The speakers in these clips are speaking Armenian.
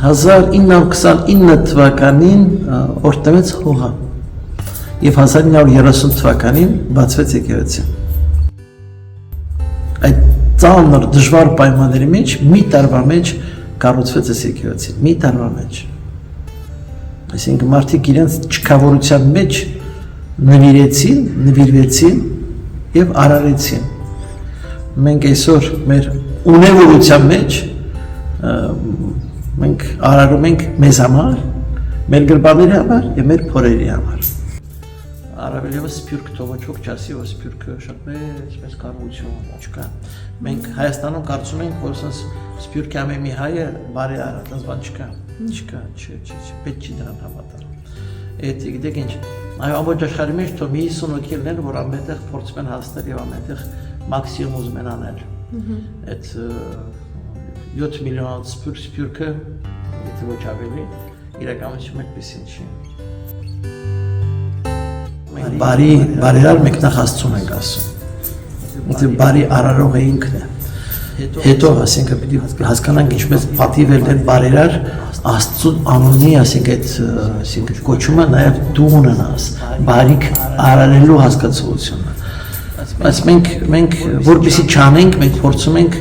1929 թվականին օրտնվեց հողը եւ 1930 թվականին բացվեց եկեղեցին։ Այդ ծանր դժվար պայմանների մեջ մի տարվա մեջ կառուցվեց այս եկեղեցին, մի տարվա մեջ։ Այսինքն մարդիկ իրենց չքավորության մեջ նվիրվեցին եւ արարեցին։ Մենք այսօր մեր ունևորության մեջ մենք արարում ենք մեզ համար, մեր գրբանների համար եւ մեր փորերի համար։ Առավել ևս սփյուռք թողոչող չասի, որ սփյուռքը շատ մեծ կարողություն չկա։ Մենք Հայաստանում կարծում ենք, որ սփյուռքի ամեն մի հայը բարի արած բան չկա։ Չկա, պետք չի դրան հավատալ։ Այդ գիտեք ինչ, այո ամբողջ աշխարհի մեջ թող 50 հոգիներ, որ ամենտեղ փորձում են հասնել եւ ամենտեղ մաքսիմում ուզում են անել։ Այդ 7 միլիոն սփյուռքը, եթե ոչ ավելի, իրականություն այդպեսին չի։ Բարերար մենք նախ Աստծուն ենք ասում։ Եթե բարի արարողը ինքն է։ Հետո ասենք պիտի հասկանանք ինչպես պատիվ են բարերար Աստծու անունի, ասենք այդ կոչումը նաև դու ունենաս, բարիք արարելու հասկացողությունը։ Բայց մենք որպեսզի չանենք, մենք փորձում ենք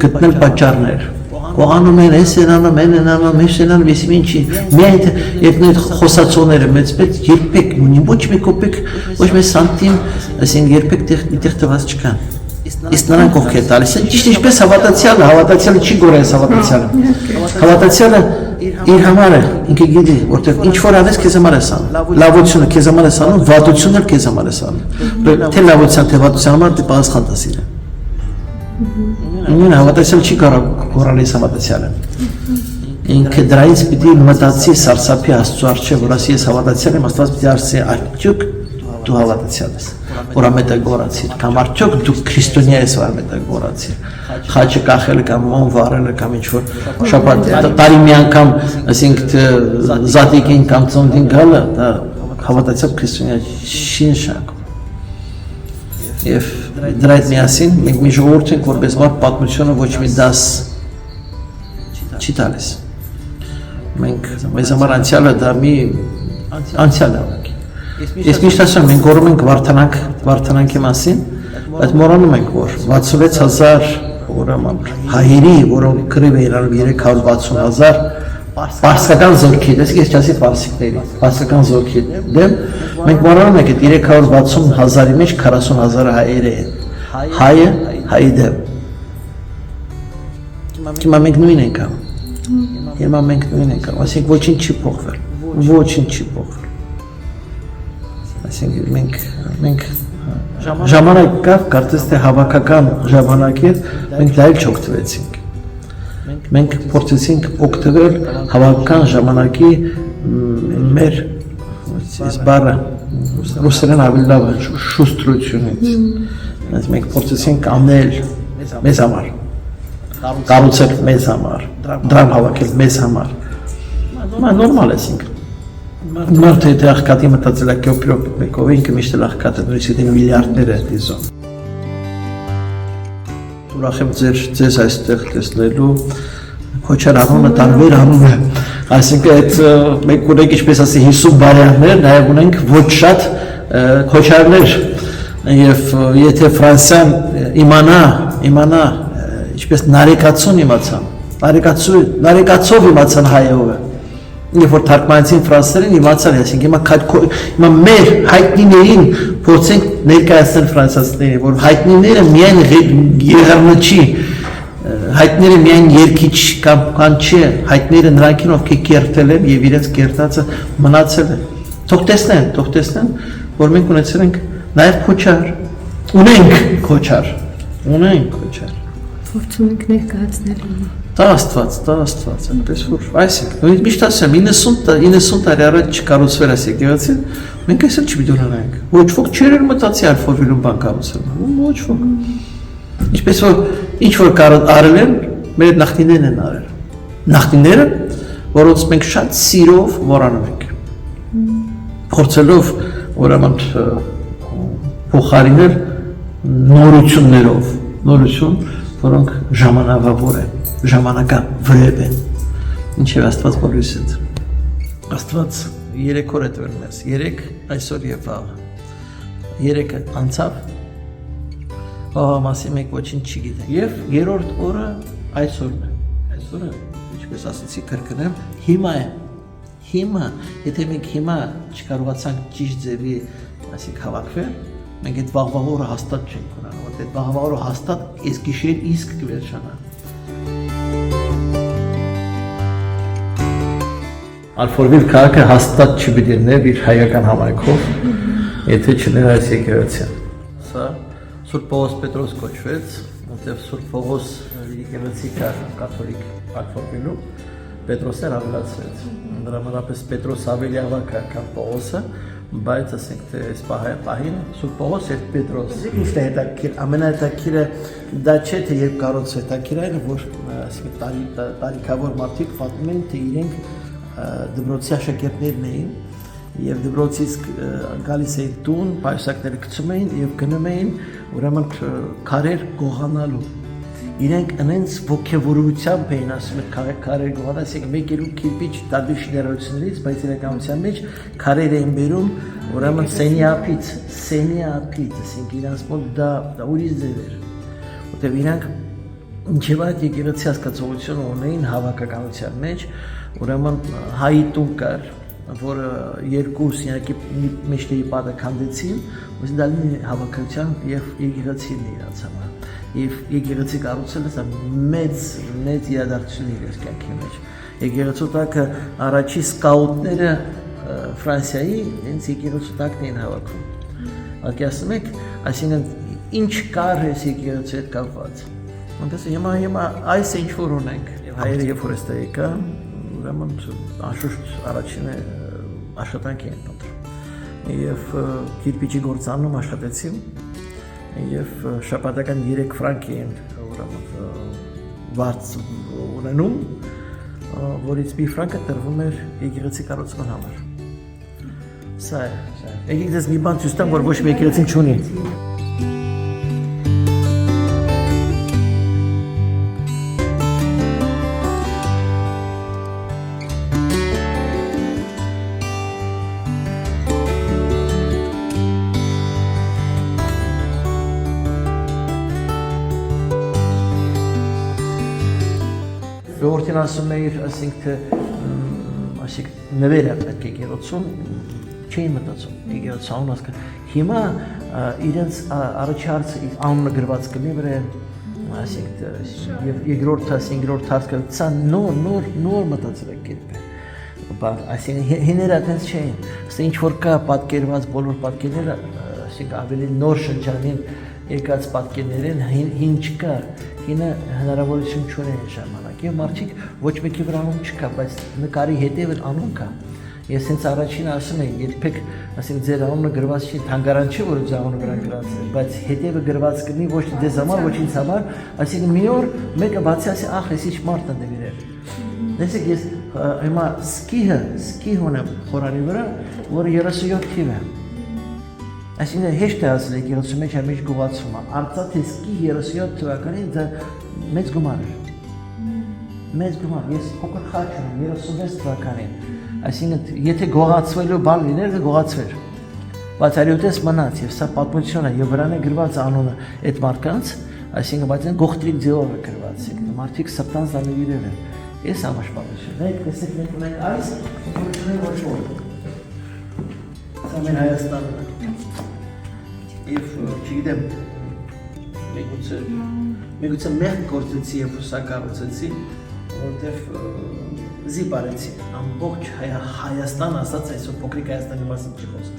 գտնել պատճառներ։ Անում են, այս են անում, այս են անում, ես ինչի։ Միայն այդ խոսացողները մեծ պետք երբեք ոչ մի կոպեկ, ոչ մի սանտիմ, ասենք երբեք այդտեղ տված չկան։ Իսկ նրանք ովքեր տալիս են, ճիշտ ինչպես հավատացյալը չի գորես հավատացյալը։ Հավատացյալը իր համար է, ինքը գիտի, որտեղ ինչ որ անես քեզ համար ես անում։ Լավությունը քեզ համար ես անում, վատությունը էլ քեզ համար ես անում։ Թե լավության, թե վատության համար դու պատասխան տաս իրեն։ Ինքն հավատացյալ չի կարող գորանալ հավատացյալը։ Ինքը դրանից պիտի մտածի սարսափի Աստծո առջև, որ ասի ես հավատացյալ եմ, Աստված պիտի ասի արդյոք դու հավատացյալ ես, որ ամենը գորացիր, կամ արդյոք դու քրիստոնյա ես, որ ամենը գորացիր։ Խաչը կախելը կամ մոն վառելը կամ ինչ որ շաբաթ տարի մի անգամ, ասենք զատիկին կամ ծննդին գալը, դա հավատացյալ քրիստոնյա չի նշանակում։ Եվ դրա հետ միասին մենք մի ժողովուրդ ենք, որպես մարդ պատմությունը ոչ մի դաս չի տալիս։ Մենք մեզ համար անցյալը դա մի անցյալ է։ Ես միշտ ասում եմ, մենք գոռում ենք Վարդանանքի մասին, բայց մոռանում ենք, որ 66,000 հայերի, որոնք գրև էին անում 360,000 պարսկական զորքի, ես չասի պարսիկների, պարսկական զորքի դեմ, մենք մոռանում ենք այդ 360,000-ի մեջ 40,000 հայեր են, հայը հայի դեմ։ Հիմա մենք նույն ենք անում, ասենք ոչինչ չի փոխվել, ասենք մենք ժամանակ կա, կարծես թե հավաքական ժամանակ էր, մենք դա էլ չօգտվեցինք։ Մենք փորձեցինք օգտվել հավաքական ժամանակի մեր բառը ռուսերեն ավելի լավ է շուստրությունից։ Մենք փորձեցինք անել մեզ համար, կառուցել մեզ համար, դրամ հավաքել մեզ համար։ Նորմալ է ասենք։ Մարդը եթե աղքատի մտածել է կյոպիրոպ մեկով, ինքը միշտ էլ աղքատ է, նույնիսկ եթե միլիարդներ է դիզում։ Ուրախ եմ ձեզ այստեղ տեսնելու, Քոչար անունը տարբեր անուն է, այսինքն այդ մենք ունենք ինչպես ասի 50 բարյաններ, նաև ունենք ոչ շատ քոչարներ, եւ եթե Ֆրանսիան իմանա ինչպես նարեկացուն իմացան, նարեկացով իմացան հայով է, երբ որ թարգմանեցին ֆրանսերեն իմացան, այսինքն հիմա մեր հայտնիներին փորձենք ներկայացնել ֆրանսիացիներին, որ հայտնիները միայն եղեռնչի, հայտնիները միայն երկիչ կամ կանչի, հայտնիները նրանք են, ովքեր կերտել են եւ իրենց կերտածը մնացել է։ Թող տեսնեն, որ մենք ունեցել ենք նաեւ քոչար, ունենք քոչար։ Փորձում ենք ներկայացնել։ Դա Աստված, այնպես որ, այսինքն, միշտ ասեմ, 90 տարի առաջ չկառուցվել այս եկեղեցին, մենք այսօր չպիտի ունենանք։ Ոչ ոք չէր մտածի Ալֆովիլում բան կառուցել, ոչ ոք։ Ինչպես որ ինչ որ արել են, մեր նախնիներն են արել։ Նախնիները, որոնց մենք շատ սիրով մոռանում ենք։ Փորձելով ուրեմն փոխարինել նորություն, որոնք ժամանակավոր են, ժամանակավրեպ են, Ինչև Աստված բոլորիս հետ։ Աստված 3 օր է տվել մեզ, 3 այսօր եւ վաղ։ 3-ը անցավ, վաղ մասի մեկ ոչինչ չգիտենք։ Եվ երրորդ օրը այսօրն է։ Այսօրը, ինչպես ասեցի, կրկնեմ, հիմա է։ Հիմա, եթե մենք հիմա չկարողացանք ճիշտ ձևի, այսինքն հավաքվել, մենք այդ վաղվա օրը հաստատ չենք ունենա, որտեղ այդ վաղվա օրը հաստատ այս գիշեր իսկ կվերջանա։ Ալֆորվիլ քաղաքը հաստատ չպիտի լիներ իր հայական համայնքով, եթե չներ այս եկեղեցին։ Սա Սուրբ Պողոս Պետրոս կոչվեց, որտեղ Սուրբ Պողոս եկեղեցի կաթոլիկ Ալֆորվիլում Պետրոս էր ավելացրեց։ Ընդհանրապես Պետրոս ավելի ավակ է, քան Պողոսը, բայց ասենք թե այս պահին Սուրբ Պողոս էր Պետրոս։ Ինչ է հետաքրքիր, ամենահետաքրքիրը դա չէ, թե երբ կառուցվեց, հետաքրքիրը այն, որ ասենք տարիքավոր մարդիկ պատմում են, թե իրենք դպրոցի աշակերտներն էին եւ դպրոցից գալիս էին տուն, պայուսակները գցում էին եւ գնում էին ուրեմն քարեր գողանալու։ Իրենք այնց ոգևորությամբ էին ասում քարեր գողանալ, ասենք 1-2 կիրպիչ տարբեր շինարարություններից, բայց իրականության մեջ քարեր էին բերում ուրեմն սենյապից, ասենք իրանց մոտ դա ուրիշ ձև էր, որտեղ իրանք ինչեւ այդ եկեղեցի հասկացողությունը ունեին հավաքականության մեջ, ուրեմն հայի տուն կար, որը երկու սենյակի մեջտեղի պատը քանդեցին, ուսին դալին հավաքական եւ եկեղեցին իրանց համար։ Եվ եկեղեցի կառուցելը սա մեծ իրադարձություն էր այս կյանքի մեջ։ Եկեղեցու տակը առաջի սկաուտները Ֆրանսիայի հենց եկեղեցու տակն էին հավաքում։ Ակասում եք, այսինքն ինչ կար այս եկեղեցու հետ կապված։ Այնպես հիմա այս ինչ որ ունենք եւ հայերը երբ որ էստեղ եկա, ուրեմն անշուշտ առաջինը աշխատանք էին ընտրում։ Եվ կիրպիչի գործանում աշխատեցին եւ շաբաթական 3 ֆրանկ էին ուրեմն վարձ ունենում, որից մի ֆրանկը տրվում էր եկեղեցի կառուցման համար։ Սա է։ Եկեք դες մի բան ցույց տամ, որ ոչ մի եկեղեցին չունի։ Ժողովրդին ասում էիր, ասենք թե նվերը պետք է եկեղեցուն չէին մտածում, եկեղեցուն ասկա։ Հիմա իրենց առաջի հարցը անունը գրված կլինի վրա, ասենք եւ երկրորդ հարցը սա նոր մտածելակերպ է։ Այսինքն հիները այդպես չէին, ասենք ինչ որ կա պատկերված բոլոր պատկերները, ասենք ավելի նոր շրջանին եկած պատկերներին հին չկար, հինը հնարավորություն չունեն ժամանակ եւ մարդիկ ոչ մեկի վրա անուն չկա, բայց նկարի հետևն անուն կա։ Ես հենց առաջին ասում եմ, երբեք ասենք ձեր անունը գրված չի, թանգարան չի, որ ձեր անունը վրա գրված է, բայց հետևը գրված կլինի ոչ թե ձեզ համար, ոչ ինձ համար, այսինքն մի օր մեկը բացի ասի, ախ, ես ինչ մարդ եմ դերել։ Տեսեք, ես հիմա սկիհ ունեմ խորանի վրա, որը 37 թիվ է։ Այսինքն հեշտ է ասել եկեղեցու մեջ ամիջ գողացումը, արծաթ իսկի 37 թվականին դա մեծ գումար էր։ Մեծ գումար, ես փոքր խաչ ունեմ 36 թվականին, այսինքն եթե գողացվելու բան լիներ, դա գողացվեր։ Բայց այլուտես մնաց եւ սա պատմություն է եւ վրան է գրված անունը այդ մարդկանց, այսինքն բայց այն գողտրիկ ձևով է գրված, մարդիկ սպտան զանավիրել են։ Այս ամաշպատություն։ Մենք տեսեք մենք ունենք այս, որը ոչ որ։ Սա մեր Հայաստանն է։ Եվ չգիտեմ, մեգուցե մեղք գործեցի և սա կառուցեցի, որտև զի բարեցի, ամբողջ Հայաստան ասած այսօր փոքրիկ Հայաստանի մասին չի խոսք,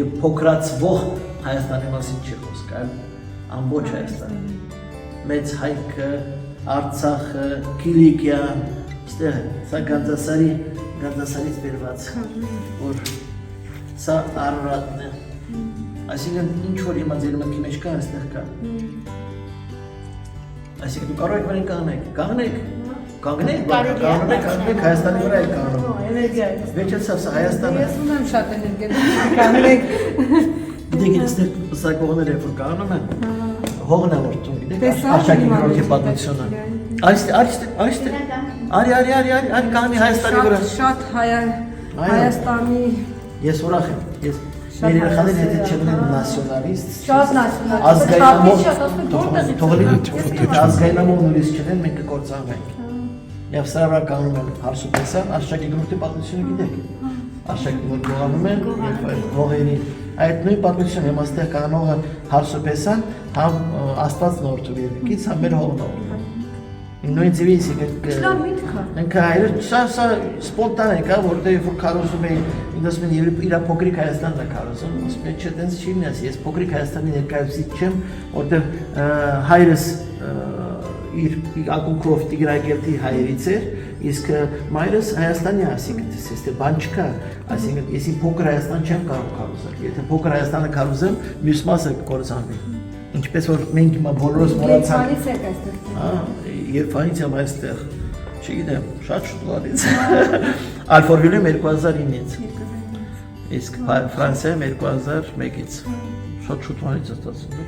և փոքրացվող Հայաստանի մասին չի խոսք, ամբողջ Հայաստան, մեծ Հայքը, Արցախը, Կիլիկիան, ստեղ է, սա Գանձասարից բերված, որ սա Արարատն է, այսինքն ինչ որ հիմա ձեր մտքի մեջ կա, այստեղ կա։ Այսինքն դու կարող եք վրան կանգնեք, Հայաստանի վրա եք կանգնում։ Վերջացավ սա Հայաստանը։ Ես ունեմ շատ էներգետիկ, կանգնեք։ Գիտեք, այստեղ սա կողմերը երբ որ կանգնում են, հողն է որ տուն, գիտեք, Արշակի գրողի պատմությունը։ Այստեղ Արի կանի Հայաստանի վրա։ Շատ Հայաստանի Ես ուրախ եմ։ Ես մեր երեխաներին հետ չգնեն նասիոնալիստ։ շատ նասիոնալիստ։ Ազգայնամոլ նույնիսկ չեն, մենք կկործանվենք։ Եվ սրա վրա կանում են հարսուպեսան, Արշակի գլուխի պատմությունը գիտեք։ Արշակի որ գողանում են եւ գողերի այդ նույն պատմությունը եմ աստեղ կանողը հարսուպեսան, համ Աստված նորթու երկից, համ մեր հողնով։ Նույն ձևից ինքը այրը սա սպոնտան է կա, որտեղ որ կարոզում էի, ինձ ասում են իր փոքրիկ Հայաստանն է կարոզում, ասում են չէ, տենց չի լինի, ես փոքրիկ Հայաստանի ներկայացուցիչ չեմ, որտեղ հայրս իր ակունքով Տիգրագերտի հայերից էր, իսկ մայրս Հայաստանի ասիկն է, ես բան չկա, այսինքն ես իմ փոքր Հայաստան չեմ կարող կարոզել, եթե փոքր Հայաստանը կարոզեմ, մյուս մասը կկործանվի, ինչպես որ մենք հիմա բոլորս մոռացանք, երբանից եմ այստեղ, չգիտեմ, շատ շուտ լարից, Ալֆորվիլում 2009-ից, իսկ Ֆրանսիայում 2001-ից, շատ շուտ մանից ստացվում,